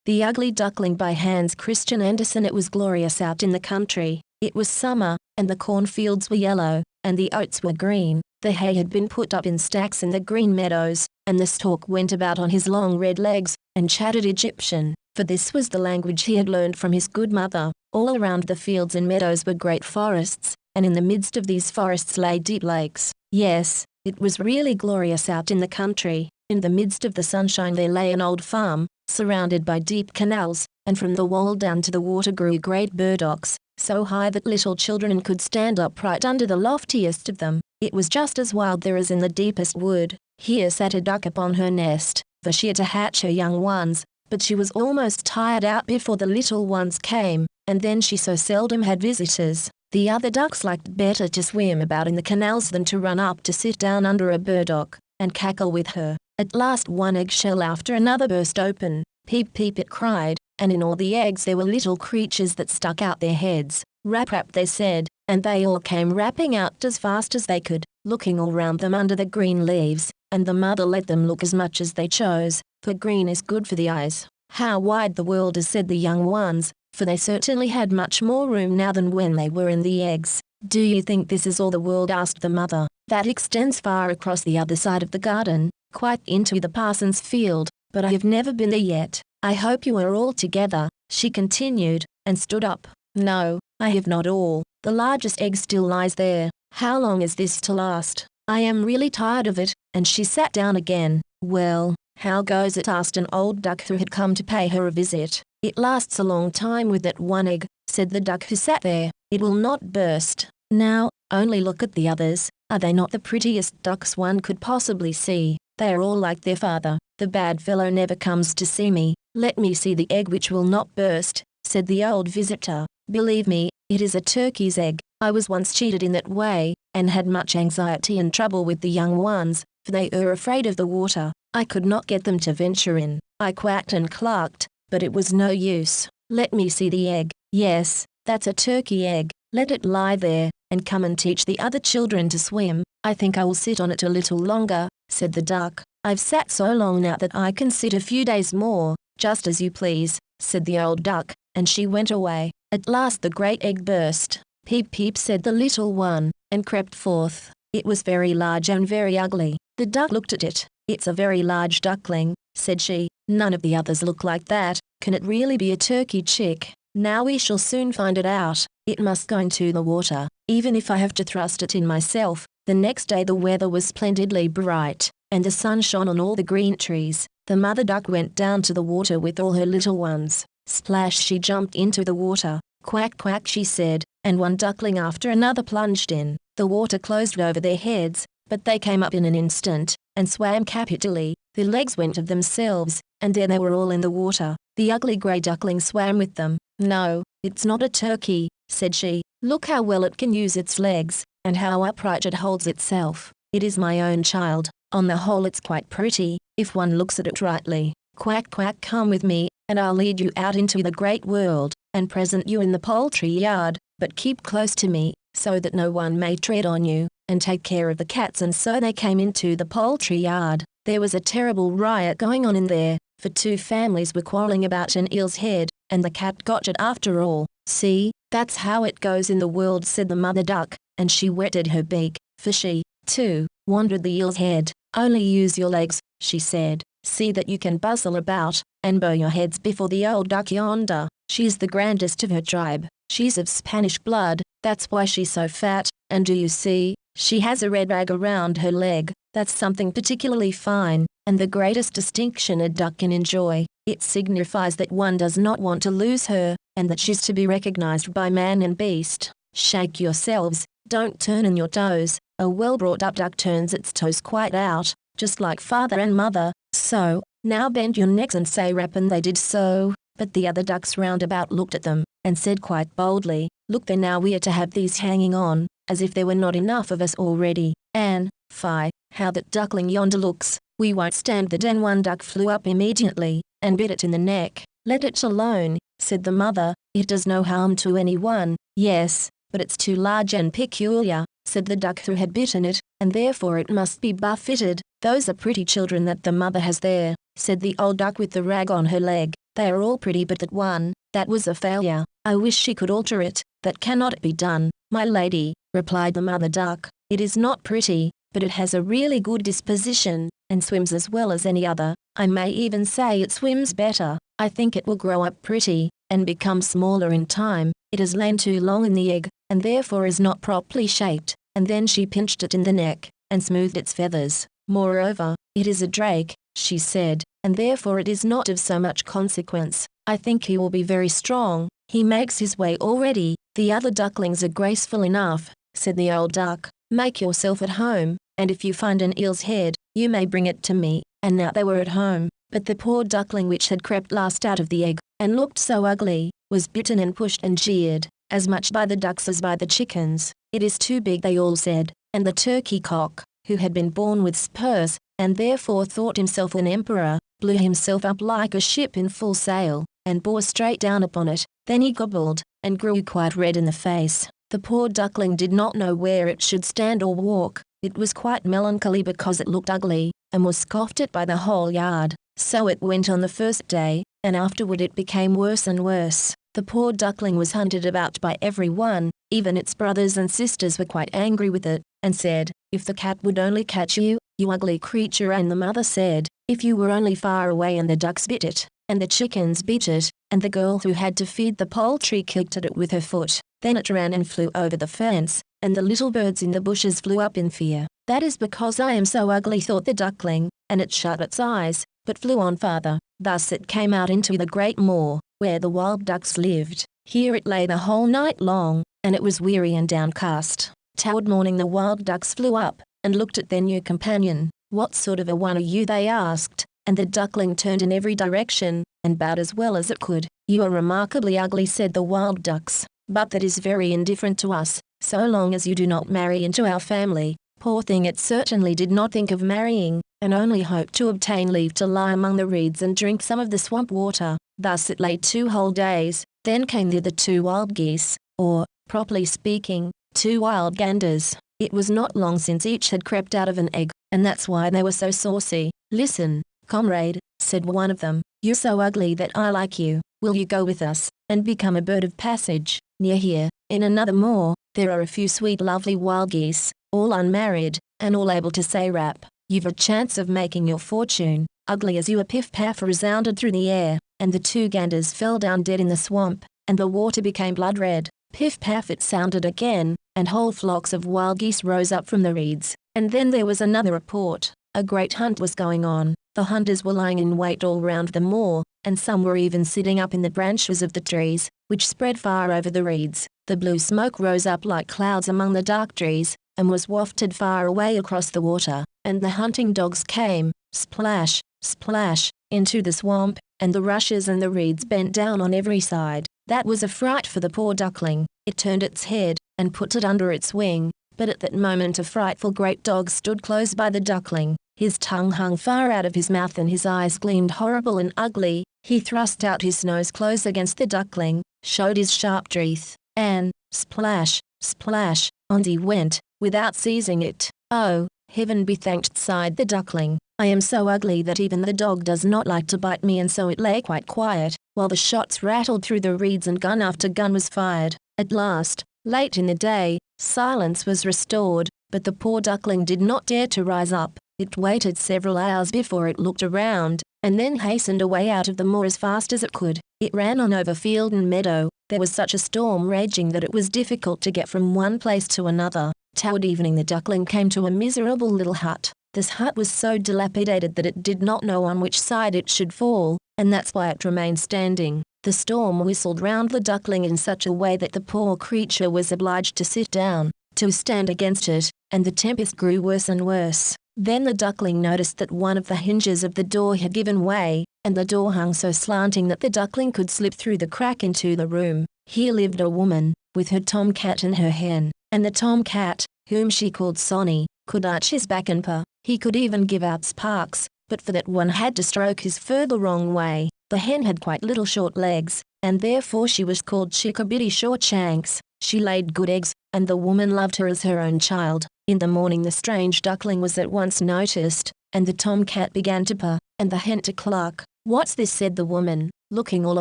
The Ugly Duckling by Hans Christian Andersen. It was glorious out in the country. It was summer, and the cornfields were yellow, and the oats were green. The hay had been put up in stacks in the green meadows, and the stork went about on his long red legs, and chattered Egyptian, for this was the language he had learned from his good mother. All around the fields and meadows were great forests, and in the midst of these forests lay deep lakes. Yes, it was really glorious out in the country. In the midst of the sunshine there lay an old farm, surrounded by deep canals, and from the wall down to the water grew great burdocks, so high that little children could stand upright under the loftiest of them. It was just as wild there as in the deepest wood. Here sat a duck upon her nest, for she had to hatch her young ones, but she was almost tired out before the little ones came, and then she so seldom had visitors. The other ducks liked better to swim about in the canals than to run up to sit down under a burdock, and cackle with her. At last one eggshell after another burst open. Peep peep it cried, and in all the eggs there were little creatures that stuck out their heads. Rap rap they said, and they all came rapping out as fast as they could, looking all round them under the green leaves, and the mother let them look as much as they chose, for green is good for the eyes. How wide the world is, said the young ones, for they certainly had much more room now than when they were in the eggs. Do you think this is all the world, asked the mother. That extends far across the other side of the garden, quite into the parson's field, but I have never been there yet. I hope you are all together, she continued, and stood up. No, I have not all. The largest egg still lies there. How long is this to last? I am really tired of it, and she sat down again. Well, how goes it, asked an old duck who had come to pay her a visit. It lasts a long time with that one egg, said the duck who sat there. It will not burst. Now, only look at the others. Are they not the prettiest ducks one could possibly see? They are all like their father. The bad fellow never comes to see me. Let me see the egg which will not burst, said the old visitor. Believe me, it is a turkey's egg. I was once cheated in that way, and had much anxiety and trouble with the young ones, for they were afraid of the water. I could not get them to venture in. I quacked and clucked, but it was no use. Let me see the egg. Yes, that's a turkey egg. Let it lie there, and come and teach the other children to swim. I think I will sit on it a little longer, said the duck. I've sat so long now that I can sit a few days more. Just as you please, said the old duck, and she went away. At last the great egg burst. Peep peep, said the little one, and crept forth. It was very large and very ugly. The duck looked at it. It's a very large duckling, said she. None of the others look like that. Can it really be a turkey chick? Now we shall soon find it out. It must go into the water, even if I have to thrust it in myself. The next day the weather was splendidly bright, and the sun shone on all the green trees. The mother duck went down to the water with all her little ones. Splash, she jumped into the water. Quack quack, she said, and one duckling after another plunged in. The water closed over their heads, but they came up in an instant, and swam capitally. Their legs went of themselves, and there they were all in the water. The ugly grey duckling swam with them. No, it's not a turkey, said she. Look how well it can use its legs, and how upright it holds itself. It is my own child. On the whole it's quite pretty, if one looks at it rightly. Quack quack, come with me, and I'll lead you out into the great world, and present you in the poultry yard, but keep close to me, so that no one may tread on you, and take care of the cats. And so they came into the poultry yard. There was a terrible riot going on in there, for two families were quarrelling about an eel's head, and the cat got it after all. See, that's how it goes in the world, said the mother duck, and she wetted her beak, for she, too, wanted the eel's head. Only use your legs, she said. See that you can bustle about, and bow your heads before the old duck yonder. She's the grandest of her tribe. She's of Spanish blood, that's why she's so fat, and do you see, she has a red rag around her leg. That's something particularly fine, and the greatest distinction a duck can enjoy. It signifies that one does not want to lose her, and that she's to be recognized by man and beast. Shake yourselves, don't turn in your toes. A well-brought-up duck turns its toes quite out, just like father and mother. So, now bend your necks and say rap, and they did so. But the other ducks round about looked at them, and said quite boldly, look there now, we are to have these hanging on, as if there were not enough of us already. And, fie, how that duckling yonder looks. We won't stand that. And one duck flew up immediately, and bit it in the neck. Let it alone, said the mother, it does no harm to anyone. Yes, but it's too large and peculiar, said the duck who had bitten it, and therefore it must be buffeted. Those are pretty children that the mother has there, said the old duck with the rag on her leg. They are all pretty, but that one, that was a failure. I wish she could alter it. That cannot be done, my lady," replied the mother duck. "It is not pretty, but it has a really good disposition, and swims as well as any other. I may even say it swims better. I think it will grow up pretty, and become smaller in time. It has lain too long in the egg, and therefore is not properly shaped." And then she pinched it in the neck, and smoothed its feathers. "Moreover, it is a drake," she said, "and therefore it is not of so much consequence. I think he will be very strong. He makes his way already." "The other ducklings are graceful enough," said the old duck. "Make yourself at home, and if you find an eel's head, you may bring it to me." And now they were at home, but the poor duckling which had crept last out of the egg, and looked so ugly, was bitten and pushed and jeered, as much by the ducks as by the chickens. "It is too big," they all said, and the turkey cock, who had been born with spurs, and therefore thought himself an emperor, blew himself up like a ship in full sail, and bore straight down upon it. Then he gobbled, and grew quite red in the face. The poor duckling did not know where it should stand or walk. It was quite melancholy because it looked ugly, and was scoffed at by the whole yard. So it went on the first day, and afterward it became worse and worse. The poor duckling was hunted about by every one. Even its brothers and sisters were quite angry with it, and said, "If the cat would only catch you, you ugly creature." And the mother said, "If you were only far away." And the ducks bit it, and the chickens beat it, and the girl who had to feed the poultry kicked at it with her foot. Then it ran and flew over the fence, and the little birds in the bushes flew up in fear. "That is because I am so ugly," thought the duckling, and it shut its eyes, but flew on farther. Thus it came out into the great moor, where the wild ducks lived. Here it lay the whole night long, and it was weary and downcast. Toward morning the wild ducks flew up, and looked at their new companion. "What sort of a one are you?" they asked, and the duckling turned in every direction, and bowed as well as it could. "You are remarkably ugly," said the wild ducks, "but that is very indifferent to us, so long as you do not marry into our family." Poor thing, it certainly did not think of marrying, and only hoped to obtain leave to lie among the reeds and drink some of the swamp water. Thus it lay 2 whole days. Then came thither 2 wild geese, or, properly speaking, 2 wild ganders. It was not long since each had crept out of an egg, and that's why they were so saucy. "Listen, comrade," said one of them, "you're so ugly that I like you. Will you go with us, and become a bird of passage? Near here, in another moor, there are a few sweet lovely wild geese, all unmarried, and all able to say rap. You've a chance of making your fortune." Ugly as you, a piff-paff resounded through the air, and the 2 ganders fell down dead in the swamp, and the water became blood-red. Piff-paff it sounded again, and whole flocks of wild geese rose up from the reeds. And then there was another report. A great hunt was going on. The hunters were lying in wait all round the moor, and some were even sitting up in the branches of the trees, which spread far over the reeds. The blue smoke rose up like clouds among the dark trees, and was wafted far away across the water. And the hunting dogs came, splash, splash, into the swamp, and the rushes and the reeds bent down on every side. That was a fright for the poor duckling. It turned its head, and put it under its wing, but at that moment a frightful great dog stood close by the duckling. His tongue hung far out of his mouth and his eyes gleamed horrible and ugly. He thrust out his nose close against the duckling, showed his sharp teeth, and, splash, splash, on he went, without seizing it. "Oh, heaven be thanked," sighed the duckling. "I am so ugly that even the dog does not like to bite me." And so it lay quite quiet, while the shots rattled through the reeds and gun after gun was fired. At last, late in the day, silence was restored, but the poor duckling did not dare to rise up. It waited several hours before it looked around, and then hastened away out of the moor as fast as it could. It ran on over field and meadow. There was such a storm raging that it was difficult to get from one place to another. Toward evening the duckling came to a miserable little hut. This hut was so dilapidated that it did not know on which side it should fall, and that's why it remained standing. The storm whistled round the duckling in such a way that the poor creature was obliged to sit down, to stand against it, and the tempest grew worse and worse. Then the duckling noticed that one of the hinges of the door had given way, and the door hung so slanting that the duckling could slip through the crack into the room. Here lived a woman, with her tomcat and her hen, and the tomcat, whom she called Sonny, could arch his back and purr. He could even give out sparks, but for that one had to stroke his fur the wrong way. The hen had quite little short legs, and therefore she was called Chickabiddy Shortshanks. She laid good eggs, and the woman loved her as her own child. In the morning the strange duckling was at once noticed, and the tomcat began to purr, and the hen to cluck. "What's this?" said the woman, looking all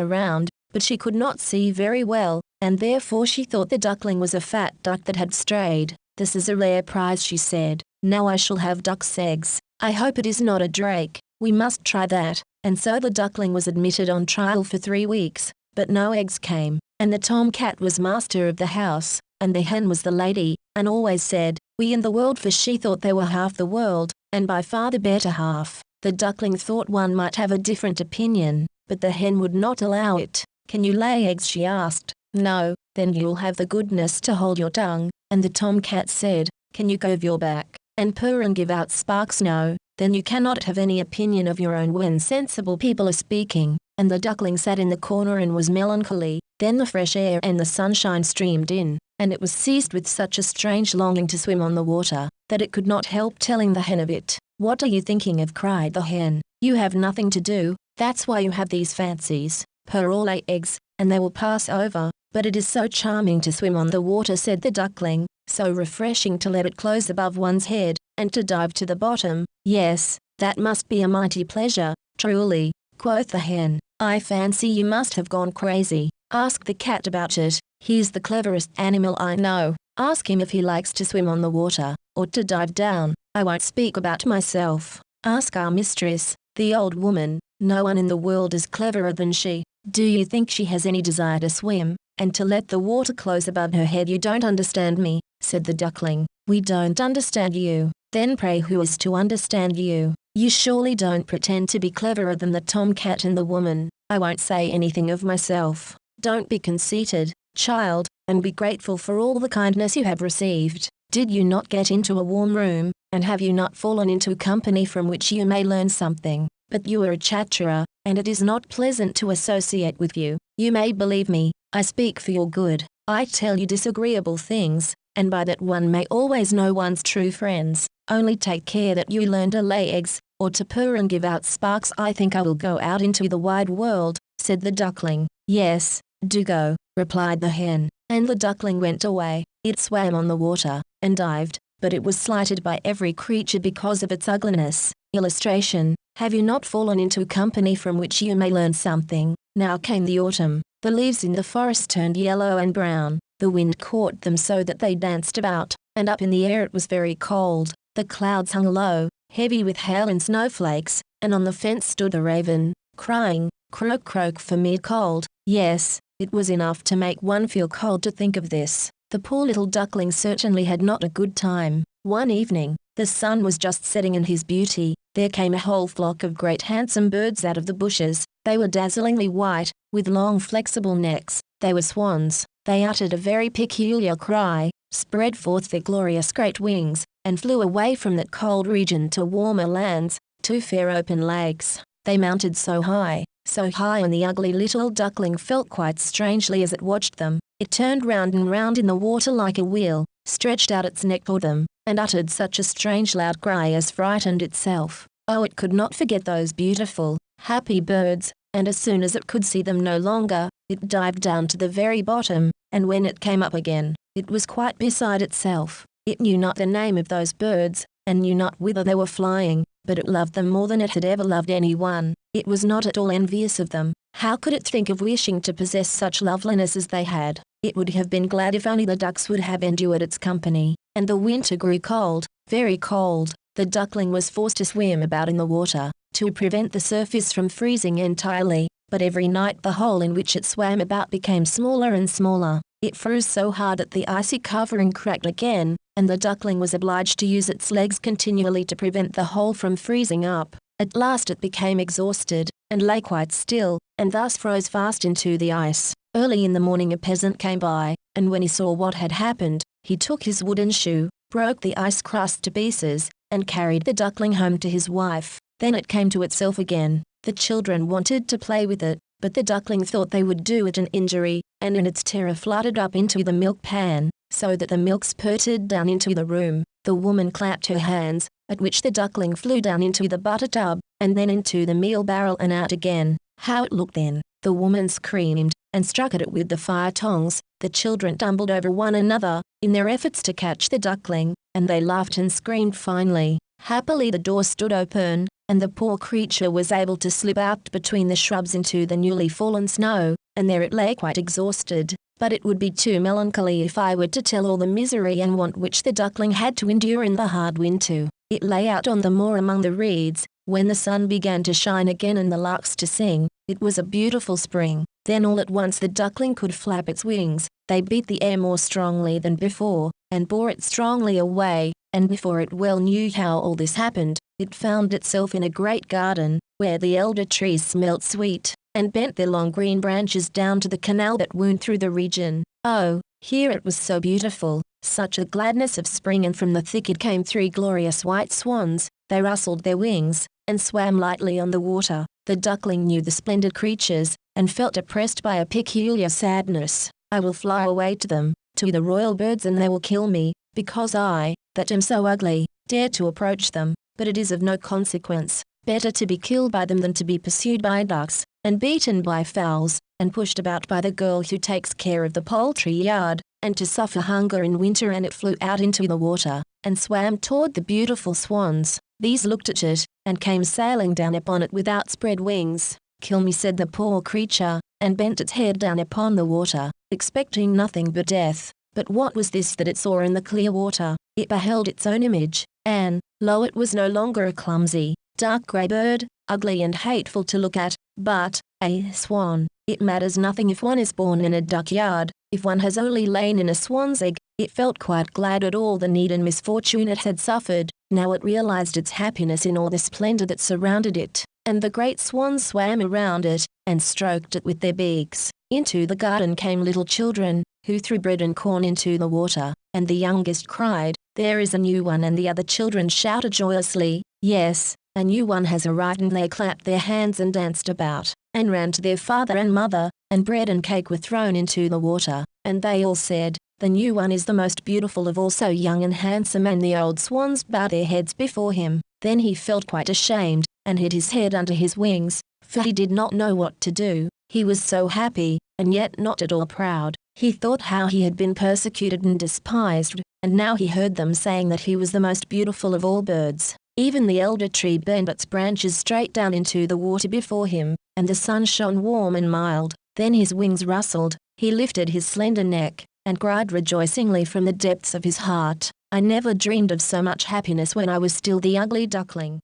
around, but she could not see very well, and therefore she thought the duckling was a fat duck that had strayed. "This is a rare prize," she said. "Now I shall have duck's eggs. I hope it is not a drake. We must try that." And so the duckling was admitted on trial for 3 weeks, but no eggs came, and the tomcat was master of the house, and the hen was the lady, and always said, "We in the world," for she thought they were half the world, and by far the better half. The duckling thought one might have a different opinion, but the hen would not allow it. "Can you lay eggs?" she asked. "No." "Then you'll have the goodness to hold your tongue." And the tomcat said, "Can you curve your back, and purr and give out sparks?" "No." "Then you cannot have any opinion of your own when sensible people are speaking." And the duckling sat in the corner and was melancholy. Then the fresh air and the sunshine streamed in, and it was seized with such a strange longing to swim on the water, that it could not help telling the hen of it. "What are you thinking of?" cried the hen. "You have nothing to do, that's why you have these fancies. Purr or lay eggs, and they will pass over." "But it is so charming to swim on the water," said the duckling, "so refreshing to let it close above one's head, and to dive to the bottom." "Yes, that must be a mighty pleasure." "Truly," quoth the hen. "I fancy you must have gone crazy. Ask the cat about it. He's the cleverest animal I know. Ask him if he likes to swim on the water, or to dive down." "I won't speak about myself. Ask our mistress, the old woman. No one in the world is cleverer than she. Do you think she has any desire to swim, and to let the water close above her head?" "You don't understand me," said the duckling. "We don't understand you. Then pray who is to understand you? You surely don't pretend to be cleverer than the tomcat and the woman." "I won't say anything of myself." "Don't be conceited, child, and be grateful for all the kindness you have received. Did you not get into a warm room, and have you not fallen into company from which you may learn something? But you are a chatterer, and it is not pleasant to associate with you. You may believe me, I speak for your good. I tell you disagreeable things, and by that one may always know one's true friends. Only take care that you learn to lay eggs, or to purr and give out sparks." "I think I will go out into the wide world," said the duckling. "Yes, do go," replied the hen, and the duckling went away. It swam on the water, and dived, but it was slighted by every creature because of its ugliness. Illustration: have you not fallen into company from which you may learn something? Now came the autumn. The leaves in the forest turned yellow and brown. The wind caught them so that they danced about, and up in the air it was very cold. The clouds hung low, heavy with hail and snowflakes, and on the fence stood a raven, crying, "Croak, croak for me cold." Yes, it was enough to make one feel cold to think of this. The poor little duckling certainly had not a good time. One evening, the sun was just setting in his beauty. There came a whole flock of great handsome birds out of the bushes. They were dazzlingly white, with long flexible necks. They were swans. They uttered a very peculiar cry, spread forth their glorious great wings, and flew away from that cold region to warmer lands, to fair open lakes. They mounted so high, and the ugly little duckling felt quite strangely as it watched them. It turned round and round in the water like a wheel, stretched out its neck toward them, and uttered such a strange loud cry as frightened itself. Oh, it could not forget those beautiful, happy birds, and as soon as it could see them no longer, it dived down to the very bottom, and when it came up again, it was quite beside itself. It knew not the name of those birds, and knew not whither they were flying, but it loved them more than it had ever loved anyone. It was not at all envious of them. How could it think of wishing to possess such loveliness as they had? It would have been glad if only the ducks would have endured its company. And the winter grew cold, very cold. The duckling was forced to swim about in the water, to prevent the surface from freezing entirely, but every night the hole in which it swam about became smaller and smaller. It froze so hard that the icy covering cracked again, and the duckling was obliged to use its legs continually to prevent the hole from freezing up. At last it became exhausted, and lay quite still, and thus froze fast into the ice. Early in the morning a peasant came by, and when he saw what had happened, he took his wooden shoe, broke the ice crust to pieces, and carried the duckling home to his wife. Then it came to itself again. The children wanted to play with it, but the duckling thought they would do it an injury, and in its terror fluttered up into the milk pan, so that the milk spurted down into the room. The woman clapped her hands, at which the duckling flew down into the butter tub, and then into the meal barrel and out again. How it looked then! The woman screamed, and struck at it with the fire tongs. The children tumbled over one another, in their efforts to catch the duckling, and they laughed and screamed finely. Happily the door stood open, and the poor creature was able to slip out between the shrubs into the newly fallen snow, and there it lay quite exhausted. But it would be too melancholy if I were to tell all the misery and want which the duckling had to endure in the hard winter. It lay out on the moor among the reeds, when the sun began to shine again and the larks to sing. It was a beautiful spring. Then all at once the duckling could flap its wings. They beat the air more strongly than before, and bore it strongly away, and before it well knew how all this happened, it found itself in a great garden, where the elder trees smelt sweet, and bent their long green branches down to the canal that wound through the region. Oh, here it was so beautiful, such a gladness of spring, and from the thicket came 3 glorious white swans. They rustled their wings, and swam lightly on the water. The duckling knew the splendid creatures, and felt oppressed by a peculiar sadness. I will fly away to them, to the royal birds, and they will kill me, because I, that am so ugly, dare to approach them. But it is of no consequence. Better to be killed by them than to be pursued by ducks, and beaten by fowls, and pushed about by the girl who takes care of the poultry yard, and to suffer hunger in winter. And it flew out into the water, and swam toward the beautiful swans. These looked at it, and came sailing down upon it with outspread wings. "Kill me," said the poor creature, and bent its head down upon the water, expecting nothing but death. But what was this that it saw in the clear water? It beheld its own image, and, lo, it was no longer a clumsy, dark grey bird, ugly and hateful to look at, but a swan. It matters nothing if one is born in a duck yard, if one has only lain in a swan's egg. It felt quite glad at all the need and misfortune it had suffered. Now it realized its happiness in all the splendor that surrounded it, and the great swans swam around it, and stroked it with their beaks. Into the garden came little children, who threw bread and corn into the water, and the youngest cried, "There is a new one," and the other children shouted joyously, "Yes, a new one has arrived," and they clapped their hands and danced about, and ran to their father and mother, and bread and cake were thrown into the water, and they all said, "The new one is the most beautiful of all, so young and handsome," and the old swans bowed their heads before him. Then he felt quite ashamed, and hid his head under his wings, for he did not know what to do. He was so happy, and yet not at all proud. He thought how he had been persecuted and despised, and now he heard them saying that he was the most beautiful of all birds. Even the elder tree bent its branches straight down into the water before him, and the sun shone warm and mild. Then his wings rustled, he lifted his slender neck, and cried rejoicingly from the depths of his heart, "I never dreamed of so much happiness when I was still the ugly duckling."